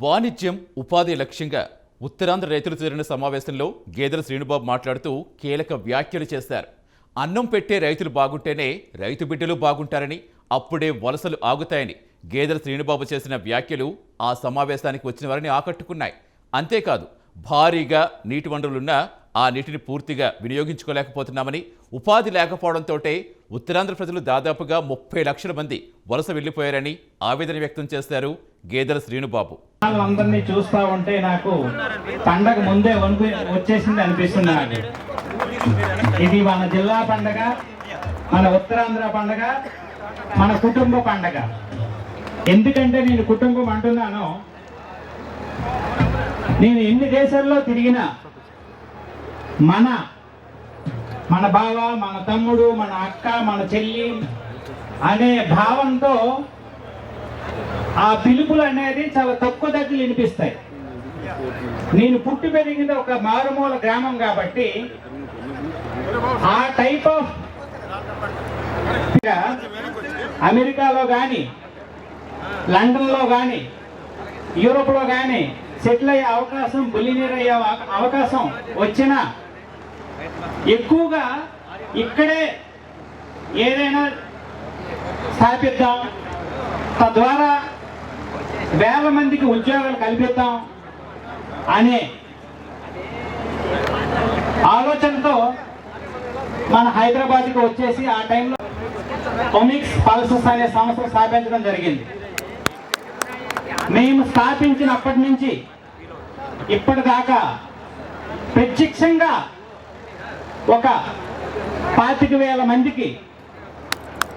వాణిజ్యం ఉపాధి లక్ష్యంగా ఉత్తరాంధ్ర రైతులు చేరిన సమావేశంలో గేదెల శ్రీనుబాబు మాట్లాడుతూ కీలక వ్యాఖ్యలు చేశారు. అన్నం పెట్టే రైతులు బాగుంటేనే రైతు బిడ్డలు బాగుంటారని, అప్పుడే వలసలు ఆగుతాయని గేదెల శ్రీనుబాబు చేసిన వ్యాఖ్యలు ఆ సమావేశానికి వచ్చిన వారిని ఆకట్టుకున్నాయి. అంతేకాదు, భారీగా నీటి వనరులున్నా ఆ నీటిని పూర్తిగా వినియోగించుకోలేకపోతున్నామని, ఉపాధి లేకపోవడంతో ఉత్తరాంధ్ర ప్రజలు దాదాపుగా 30 లక్షల మంది వలస వెళ్లిపోయారని ఆవేదన వ్యక్తం చేశారు గేదెల శ్రీనుబాబు. అందరినీ చూస్తా ఉంటే నాకు పండగ ముందే వచ్చేసింది అనిపిస్తుంది. నాకు ఇది మన జిల్లా పండగ, మన ఉత్తరాంధ్ర పండగ, మన కుటుంబ పండగ. ఎందుకంటే నేను కుటుంబం అంటున్నాను, నేను ఎన్ని దేశాల్లో తిరిగినా మన బావ, మన తమ్ముడు, మన అక్క, మన చెల్లి అనే భావంతో ఆ పిలుపులు అనేది చాలా తక్కువ దగ్గర వినిపిస్తాయి. నేను పుట్టి పెరిగింది ఒక మారుమూల గ్రామం కాబట్టి ఆ టైప్ ఆఫ్ అమెరికాలో కానీ, లండన్లో కానీ, యూరోప్లో కానీ సెటిల్ అయ్యే అవకాశం, బిలియనీర్ అయ్యే అవకాశం వచ్చినా ఎక్కువగా ఇక్కడే ఏదైనా స్థాపిద్దాం, తద్వారా వేల మందికి ఉద్యోగాలు కల్పిద్దాం అనే ఆలోచనతో మన హైదరాబాద్కి వచ్చేసి ఆ టైంలో ఒమిక్స్ పల్సెస్ అనే సంస్థ స్థాపించడం జరిగింది. మేము స్థాపించినప్పటి నుంచి ఇప్పటిదాకా ప్రత్యక్షంగా ఒక 25,000 మందికి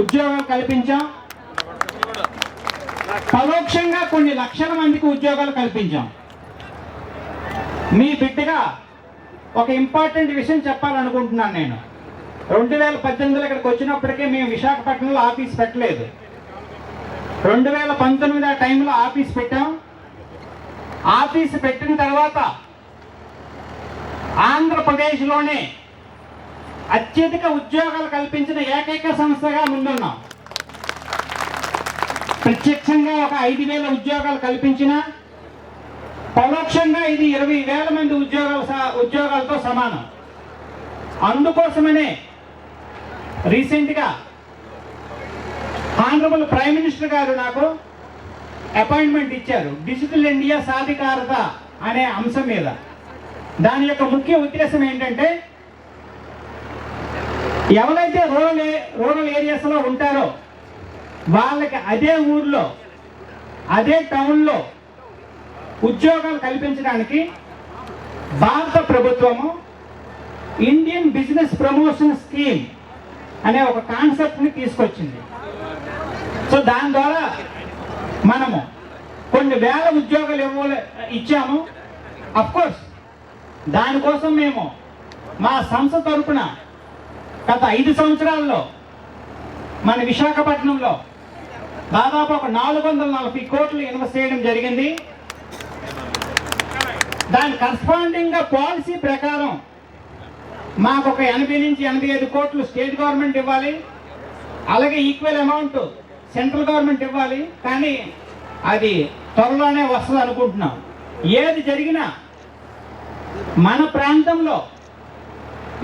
ఉద్యోగాలు కల్పించాం. పరోక్షంగా కొన్ని లక్షల మందికి ఉద్యోగాలు కల్పించాం. మీ బిడ్డగా ఒక ఇంపార్టెంట్ విషయం చెప్పాలనుకుంటున్నాను. నేను 2018లో ఇక్కడికి వచ్చినప్పటికే మేము విశాఖపట్నంలో ఆఫీస్ పెట్టలేదు. 2019 ఆ టైంలో ఆఫీస్ పెట్టాం. ఆఫీస్ పెట్టిన తర్వాత ఆంధ్రప్రదేశ్లోనే అత్యధిక ఉద్యోగాలు కల్పించిన ఏకైక సంస్థగా ముందున్నాం. ప్రత్యక్షంగా ఒక 5,000 ఉద్యోగాలు కల్పించిన, పరోక్షంగా ఇది 20,000 మంది ఉద్యోగాలతో సమానం. అందుకోసమనే రీసెంట్గా ఆనరబుల్ ప్రైమ్ మినిస్టర్ గారు నాకు అపాయింట్మెంట్ ఇచ్చారు డిజిటల్ ఇండియా సాధికారత అనే అంశం మీద. దాని యొక్క ముఖ్య ఉద్దేశం ఏంటంటే, ఎవరైతే రూరల్ ఏరియాస్లో ఉంటారో వాళ్ళకి అదే ఊర్లో, అదే టౌన్లో ఉద్యోగాలు కల్పించడానికి భారత ప్రభుత్వము ఇండియన్ బిజినెస్ ప్రమోషన్ స్కీమ్ అనే ఒక కాన్సెప్ట్ని తీసుకొచ్చింది. సో దాని ద్వారా మనము కొన్ని వేల ఉద్యోగాలు ఇచ్చాము. అఫ్కోర్స్ దానికోసం మేము మా సంస్థ తరపున గత 5 సంవత్సరాల్లో మన విశాఖపట్నంలో దాదాపు ఒక 440 కోట్లు ఇన్వెస్ట్ చేయడం జరిగింది. దాని కరస్పాండింగ్గా పాలసీ ప్రకారం మాకు ఒక 80 నుంచి 85 కోట్లు స్టేట్ గవర్నమెంట్ ఇవ్వాలి, అలాగే ఈక్వల్ అమౌంట్ సెంట్రల్ గవర్నమెంట్ ఇవ్వాలి. కానీ అది త్వరలోనే వస్తుంది అనుకుంటున్నాం. ఏది జరిగినా మన ప్రాంతంలో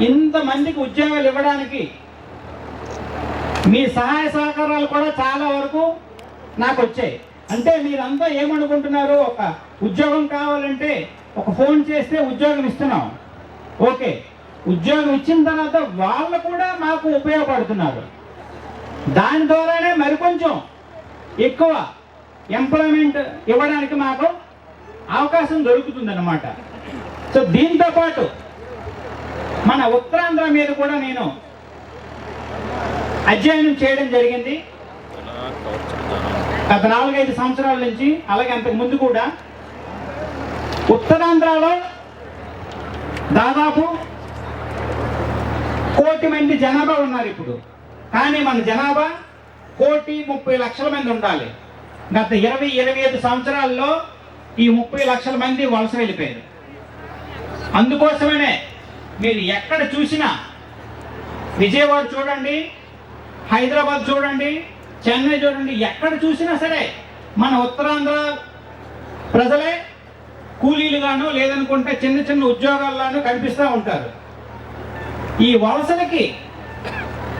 ఇంతమందికి ఉద్యోగాలు ఇవ్వడానికి మీ సహాయ సహకారాలు కూడా చాలా వరకు నాకు వచ్చాయి. అంటే మీరంతా ఏమనుకుంటున్నారు, ఒక ఉద్యోగం కావాలంటే ఒక ఫోన్ చేస్తే ఉద్యోగం ఇస్తున్నాం. ఓకే, ఉద్యోగం ఇచ్చిన తర్వాత వాళ్ళు కూడా మాకు ఉపయోగపడుతున్నారు. దాని ద్వారానే మరికొంచెం ఎక్కువ ఎంప్లాయ్మెంట్ ఇవ్వడానికి మాకు అవకాశం దొరుకుతుందన్నమాట. సో దీంతో పాటు మన ఉత్తరాంధ్ర మీద కూడా నేను అధ్యయనం చేయడం జరిగింది గత 4-5 సంవత్సరాల నుంచి. అలాగే అంతకు ముందు కూడా ఉత్తరాంధ్రలో దాదాపు 1 కోటి మంది జనాభా ఉన్నారు ఇప్పుడు. కానీ మన జనాభా 1,30,00,000 మంది ఉండాలి. గత 20-25 సంవత్సరాల్లో ఈ 30 లక్షల మంది వలస వెళ్ళిపోయారు. అందుకోసమనే మీరు ఎక్కడ చూసినా, విజయవాడ చూడండి, హైదరాబాద్ చూడండి, చెన్నై చూడండి, ఎక్కడ చూసినా సరే మన ఉత్తరాంధ్ర ప్రజలే కూలీలుగాను లేదనుకుంటే చిన్న చిన్న ఉద్యోగాల్లోనూ కనిపిస్తూ ఉంటారు. ఈ వలసలకి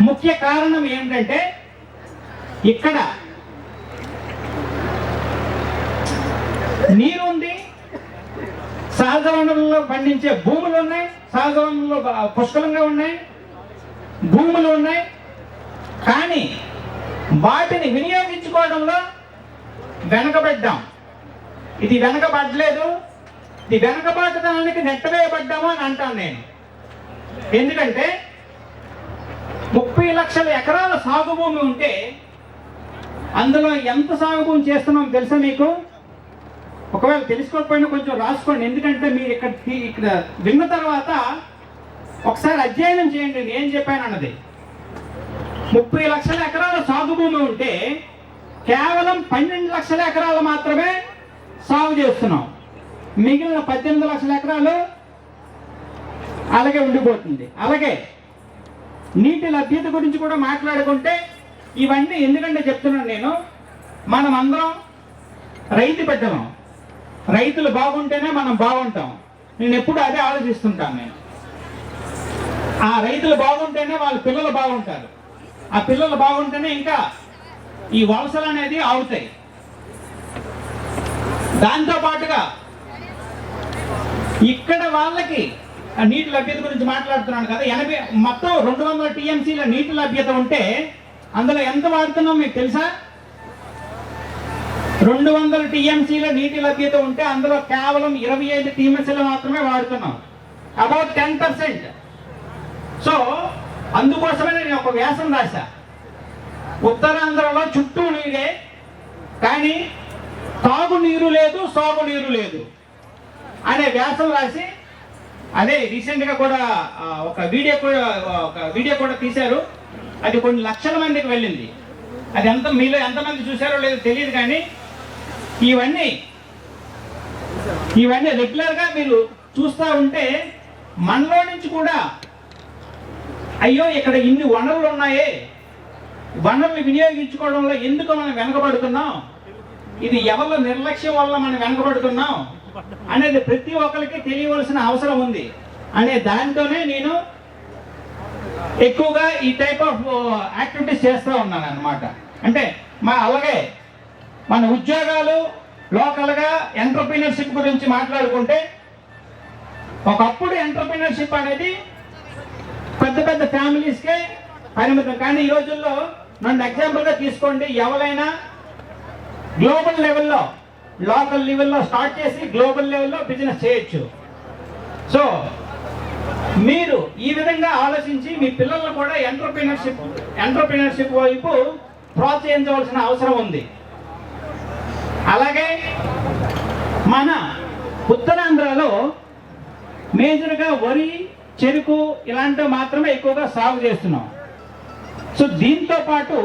ముఖ్య కారణం ఏమిటంటే ఇక్కడ నీరు ఉంది, సహజ వనరుల్లో పండించే భూములు ఉన్నాయి, సహజ వనరులు పుష్కలంగా ఉన్నాయి, భూములు ఉన్నాయి. కానీ వాటిని వినియోగించుకోవడంలో వెనకబడ్డాం. ఇది వెనకబడలేదు, ఇది వెనకబడటానికి నెట్టవేయబడ్డాము అని అంటాను నేను. ఎందుకంటే 30 లక్షల ఎకరాల సాగు భూమి ఉంటే అందులో ఎంత సాగు భూమి చేస్తున్నాం తెలుసా మీకు? ఒకవేళ తెలుసుకోకపోయినా కొంచెం రాసుకోండి. ఎందుకంటే మీరు ఇక్కడ విన్న తర్వాత ఒకసారి అధ్యయనం చేయండి నేను ఏం చెప్పాను అన్నది. 30 లక్షల ఎకరాల సాగు భూమి ఉంటే కేవలం 12 లక్షల ఎకరాలు మాత్రమే సాగు చేస్తున్నాం. మిగిలిన 18 లక్షల ఎకరాలు అలాగే ఉండిపోతుంది. అలాగే నీటి లభ్యత గురించి కూడా మాట్లాడుకుంటే ఇవన్నీ ఎందుకంటే చెప్తున్నాను నేను, మనం అందరం రైతు బిడ్డలం. రైతులు బాగుంటేనే మనం బాగుంటాం. నేను ఎప్పుడు అదే ఆలోచిస్తుంటాను. నేను ఆ రైతులు బాగుంటేనే వాళ్ళ పిల్లలు బాగుంటారు. ఆ పిల్లలు బాగుంటేనే ఇంకా ఈ వలసలు అనేది ఆగుతాయి. దాంతో పాటుగా ఇక్కడ వాళ్ళకి నీటి లభ్యత గురించి మాట్లాడుతున్నాను కదా, మొత్తం 200 టీఎంసీల నీటి లభ్యత ఉంటే అందులో ఎంత వాడుతున్నాం మీకు తెలుసా? 200 టీఎంసీల నీటి లభ్యత ఉంటే అందులో కేవలం 25 టీఎంసీలు మాత్రమే వాడుతున్నాం, అబౌట్ 10%. సో అందుకోసమే నేను ఒక వ్యాసం రాశా. ఉత్తరాంధ్రలో చుట్టూ నీరే కానీ తాగునీరు లేదు, సాగునీరు లేదు అనే వ్యాసం రాసి అదే రీసెంట్గా కూడా ఒక వీడియో కూడా తీశారు. అది కొన్ని లక్షల మందికి వెళ్ళింది. అది మీలో ఎంతమంది చూశారో లేదో తెలియదు. కానీ ఇవన్నీ రెగ్యులర్గా మీరు చూస్తూ ఉంటే మనలో నుంచి కూడా అయ్యో ఇక్కడ ఇన్ని వనరులు ఉన్నాయే, వనరులు వినియోగించుకోవడంలో ఎందుకు మనం వెనకబడుతున్నాం, ఇది ఎవరి నిర్లక్ష్యం వల్ల మనం వెనకబడుతున్నాం అనేది ప్రతి ఒక్కరికి తెలియవలసిన అవసరం ఉంది అనే దాంతోనే నేను ఎక్కువగా ఈ టైప్ ఆఫ్ యాక్టివిటీస్ చేస్తూ ఉన్నాను అన్నమాట. అంటే అలాగే మన ఉద్యోగాలు లోకల్గా ఎంటర్‌ప్రెన్యూర్‌షిప్ గురించి మాట్లాడుకుంటే ఒకప్పుడు ఎంటర్‌ప్రెన్యూర్‌షిప్ అనేది పెద్ద పెద్ద ఫ్యామిలీస్కే పరిమితం. కానీ ఈ రోజుల్లో నన్ను ఎగ్జాంపుల్గా తీసుకోండి, ఎవరైనా గ్లోబల్ లెవెల్లో లోకల్ లెవెల్లో స్టార్ట్ చేసి గ్లోబల్ లెవెల్లో బిజినెస్ చేయొచ్చు. సో మీరు ఈ విధంగా ఆలోచించి మీ పిల్లలను కూడా ఎంటర్‌ప్రెన్యూర్‌షిప్ వైపు ప్రోత్సహించవలసిన అవసరం ఉంది. అలాగే మన ఉత్తరాంధ్రలో మేజర్గా వరి, చెరుకు ఇలాంటివి మాత్రమే ఎక్కువగా సాగు చేస్తున్నాం. సో దీంతో పాటు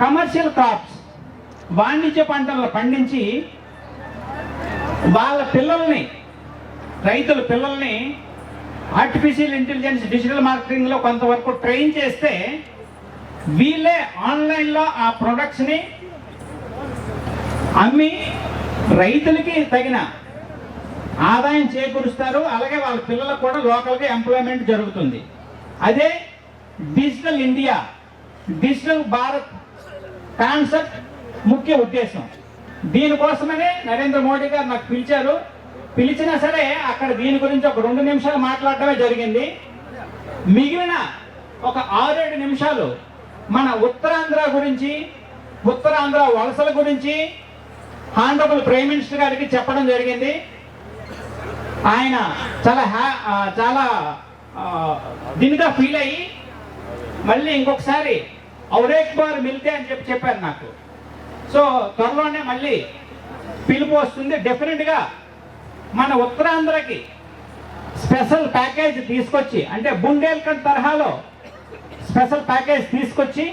కమర్షియల్ క్రాప్స్, వాణిజ్య పంటలను పండించి వాళ్ళ పిల్లల్ని, రైతుల పిల్లల్ని ఆర్టిఫిషియల్ ఇంటెలిజెన్స్, డిజిటల్ మార్కెటింగ్లో కొంతవరకు ట్రైన్ చేస్తే వీళ్ళే ఆన్లైన్లో ఆ ప్రొడక్ట్స్ని అమ్మి రైతులకి తగిన ఆదాయం చేకూరుస్తారు. అలాగే వాళ్ళ పిల్లలకు కూడా లోకల్గా ఎంప్లాయ్మెంట్ జరుగుతుంది. అదే digital India, digital Bharat concept ముఖ్య ఉద్దేశం. దీనికోసమనే నరేంద్ర మోడీ గారు నాకు పిలిచినా సరే అక్కడ దీని గురించి ఒక 2 నిమిషాలు మాట్లాడటమే జరిగింది. మిగిలిన ఒక 6-7 నిమిషాలు మన ఉత్తరాంధ్ర గురించి, ఉత్తరాంధ్ర వలసల గురించి హానరబుల్ ప్రైమ్ మినిస్టర్ గారికి చెప్పడం జరిగింది. ఆయన చాలా దీనిగా ఫీల్ అయ్యి మళ్ళీ ఇంకొకసారి ఔరేక్ బార్ మిల్తే అని చెప్పారు నాకు. సో త్వరలోనే మళ్ళీ పిలుపు వస్తుంది. డెఫినెట్గా మన ఉత్తరాంధ్రకి స్పెషల్ ప్యాకేజ్ తీసుకొచ్చి, అంటే బుందేల్ఖండ్ తరహాలో స్పెషల్ ప్యాకేజ్ తీసుకొచ్చి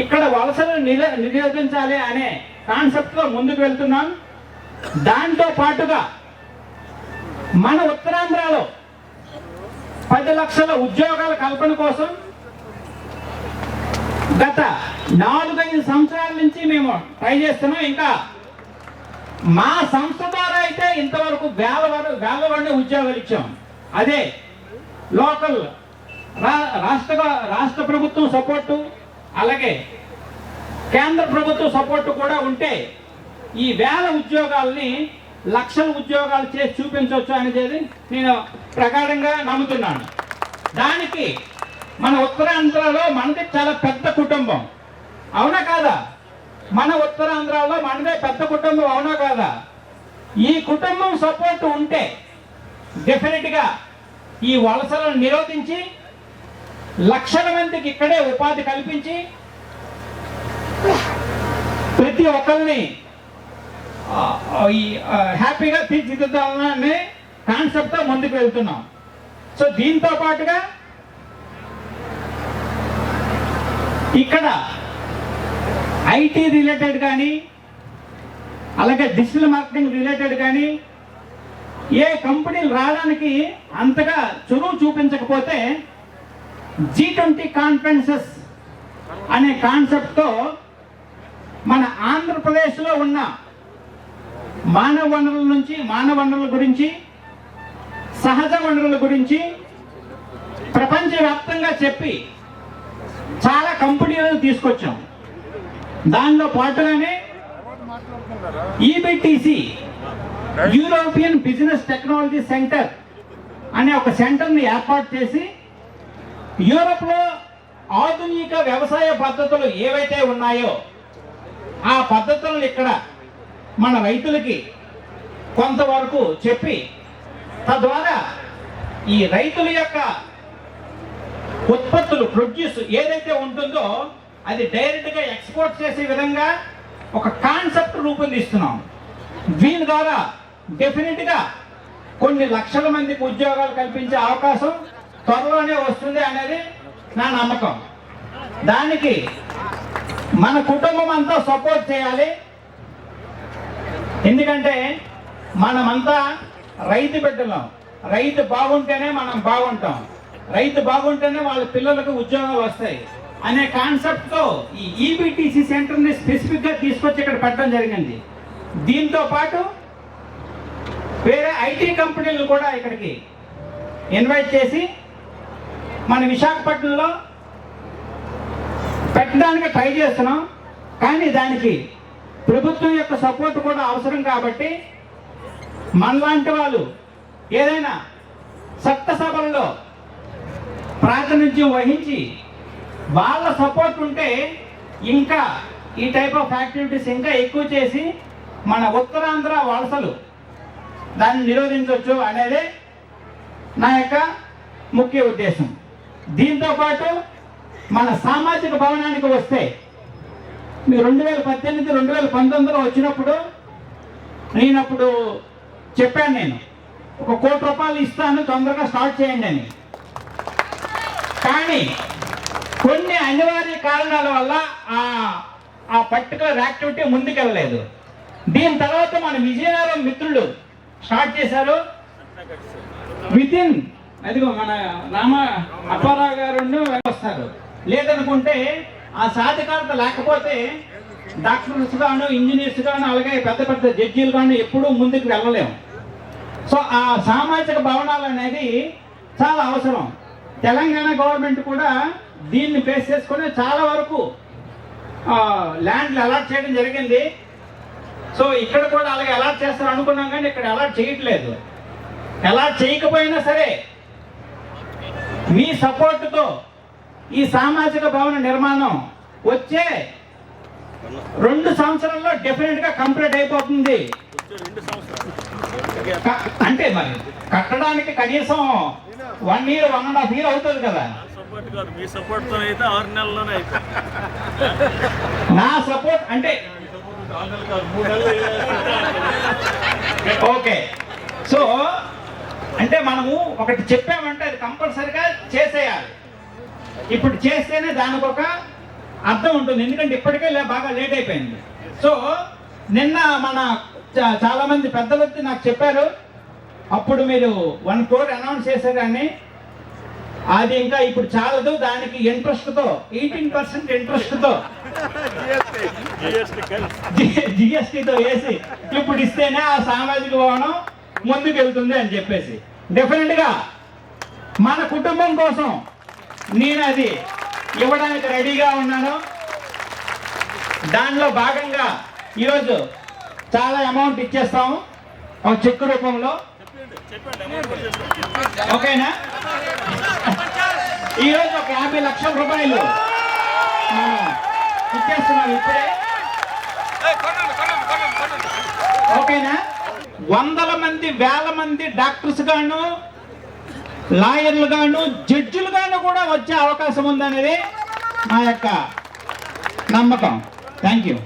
ఇక్కడ వలసలు నిరోధించాలి అనే కాన్సెప్ట్తో ముందుకు వెళ్తున్నాం. దాంతో పాటుగా మన ఉత్తరాంధ్రలో 10 లక్షల ఉద్యోగాల కల్పన కోసం గత 4-5 సంవత్సరాల నుంచి మేము ట్రై చేస్తున్నాం. ఇంకా మా సంస్థ ద్వారా అయితే ఇంతవరకు వేల మంది ఉద్యోగాలు ఇచ్చాం. అదే లోకల్ రాష్ట్ర ప్రభుత్వం సపోర్టు, అలాగే కేంద్ర ప్రభుత్వ సపోర్టు కూడా ఉంటే ఈ వేల ఉద్యోగాల్ని లక్షల ఉద్యోగాలు చేసి చూపించవచ్చు అనేది నేను ప్రగాఢంగా నమ్ముతున్నాను. దానికి మన ఉత్తరాంధ్రలో మనది చాలా పెద్ద కుటుంబం, అవునా కాదా? మన ఉత్తరాంధ్రలో మనదే పెద్ద కుటుంబం, అవునా కాదా? ఈ కుటుంబం సపోర్ట్ ఉంటే డెఫినెట్గా ఈ వలసలను నిరోధించి లక్షల మందికి ఇక్కడే ఉపాధి కల్పించి ప్రతి ఒక్కరిని హ్యాపీగా తీర్చిదిద్దామనే కాన్సెప్ట్తో ముందుకు వెళ్తున్నాం. సో దీంతో పాటుగా ఇక్కడ ఐటీ రిలేటెడ్ కానీ, అలాగే డిజిటల్ మార్కెటింగ్ రిలేటెడ్ కానీ ఏ కంపెనీలు రావడానికి అంతగా చొరవ చూపించకపోతే G20 కాన్ఫరెన్సెస్ అనే కాన్సెప్ట్తో మన ఆంధ్రప్రదేశ్లో ఉన్న మానవ వనరుల గురించి, సహజ వనరుల గురించి ప్రపంచవ్యాప్తంగా చెప్పి చాలా కంపెనీలను తీసుకొచ్చాం. దానిలో పాటుగానే EBTC European business technology centre అనే ఒక సెంటర్ని ఏర్పాటు చేసి యూరోప్లో ఆధునిక వ్యవసాయ పద్ధతులు ఏవైతే ఉన్నాయో ఆ పద్ధతులను ఇక్కడ మన రైతులకి కొంతవరకు చెప్పి తద్వారా ఈ రైతుల యొక్క ఉత్పత్తులు ప్రొడ్యూస్ ఏదైతే ఉంటుందో అది డైరెక్ట్గా ఎక్స్పోర్ట్ చేసే విధంగా ఒక కాన్సెప్ట్ రూపొందిస్తున్నాం. దీని ద్వారా డెఫినెట్గా కొన్ని లక్షల మందికి ఉద్యోగాలు కల్పించే అవకాశం త్వరలోనే వస్తుంది అనేది నా నమ్మకం. దానికి మన కుటుంబం అంతా సపోర్ట్ చేయాలి. ఎందుకంటే మనమంతా రైతు బిడ్డలం. రైతు బాగుంటేనే మనం బాగుంటాం, రైతు బాగుంటేనే వాళ్ళ పిల్లలకు ఉద్యోగాలు వస్తాయి అనే కాన్సెప్ట్తో ఈ EBTC సెంటర్ని స్పెసిఫిక్గా తీసుకొచ్చి ఇక్కడ పెట్టడం జరిగింది. దీంతో పాటు వేరే ఐటీ కంపెనీలు కూడా ఇక్కడికి ఇన్వైట్ చేసి మన విశాఖపట్నంలో పెట్టడానికి ట్రై చేస్తున్నాం. కానీ దానికి ప్రభుత్వం యొక్క సపోర్ట్ కూడా అవసరం కాబట్టి మనలాంటి వాళ్ళు ఏదైనా చట్టసభల్లో ప్రాతినిధ్యం వహించి వాళ్ళ సపోర్ట్ ఉంటే ఇంకా ఈ టైప్ ఆఫ్ యాక్టివిటీస్ ఇంకా ఎక్కువ చేసి మన ఉత్తరాంధ్ర వలసలు దాన్ని నిరోధించవచ్చు అనేది నా యొక్క ముఖ్య ఉద్దేశం. దీంతో పాటు మన సామాజిక భవనానికి వస్తే మీరు 2018, 2019లో వచ్చినప్పుడు నేనప్పుడు చెప్పాను, నేను 1 కోటి రూపాయలు ఇస్తాను తొందరగా స్టార్ట్ చేయండి అని. కానీ కొన్ని అనివార్య కారణాల వల్ల ఆ పర్టికులర్ యాక్టివిటీ ముందుకెళ్ళలేదు. దీని తర్వాత మన విజయనగరం మిత్రులు స్టార్ట్ చేశారు. వితిన్ అదిగో మన అప్పారావు గారు వస్తారు. లేదనుకుంటే ఆ సాధికారత లేకపోతే డాక్టర్స్ గాను, ఇంజనీర్స్ గాను, అలాగే పెద్ద పెద్ద జడ్జీలు గాను ఎప్పుడూ ముందుకు వెళ్ళలేము. సో ఆ సామాజిక భవనాలు అనేది చాలా అవసరం. తెలంగాణ గవర్నమెంట్ కూడా దీన్ని బేస్ చేసుకుని చాలా వరకు ల్యాండ్లు అలాట్ చేయడం జరిగింది. సో ఇక్కడ కూడా అలాగే అలాట్ చేస్తారు అనుకున్నాం, కానీ ఇక్కడ అలాట్ చేయట్లేదు. అలాట్ చేయకపోయినా సరే మీ సపోర్టుతో ఈ సామాజిక భవన నిర్మాణం వచ్చే 2 సంవత్సరాల్లో డెఫినెట్గా కంప్లీట్ అయిపోతుంది. అంటే మరి కట్టడానికి కనీసం 1 year, 1.5 years అవుతుంది కదా. నా సపోర్ట్ అంటే ఓకే. సో అంటే మనము ఒకటి చెప్పామంటే అది కంపల్సరిగా చేసేయాలి. ఇప్పుడు చేస్తేనే దానికి ఒక అర్థం ఉంటుంది. ఎందుకంటే ఇప్పటికే బాగా లేట్ అయిపోయింది. సో నిన్న మన చాలా మంది పెద్దలు వచ్చి నాకు చెప్పారు, అప్పుడు మీరు 1 crore అనౌన్స్ చేశారు కానీ అది ఇంకా ఇప్పుడు చాలదు, దానికి ఇంట్రెస్ట్తో 18% ఇంట్రెస్ట్తో జిఎస్టీతో వేసి ఇప్పుడు ఇస్తేనే ఆ సామాజిక భవనం ముందుకు వెళ్తుంది అని చెప్పేసి డెఫినెట్గా మన కుటుంబం కోసం నేను అది ఇవ్వడానికి రెడీగా ఉన్నాను. దానిలో భాగంగా ఈరోజు చాలా అమౌంట్ ఇచ్చేస్తాము ఒక చెక్ రూపంలో. ఓకేనా? ఈరోజు ఒక 50 లక్షల రూపాయలు మనం ఇచ్చేస్తున్నాం ఇప్పుడే. ఓకేనా? వందల మంది, వేల మంది డాక్టర్స్ గాను, లాయర్లు గాను, జడ్జిలు గాను కూడా వచ్చే అవకాశం ఉందనేది మా యొక్క నమ్మకం. Thank you.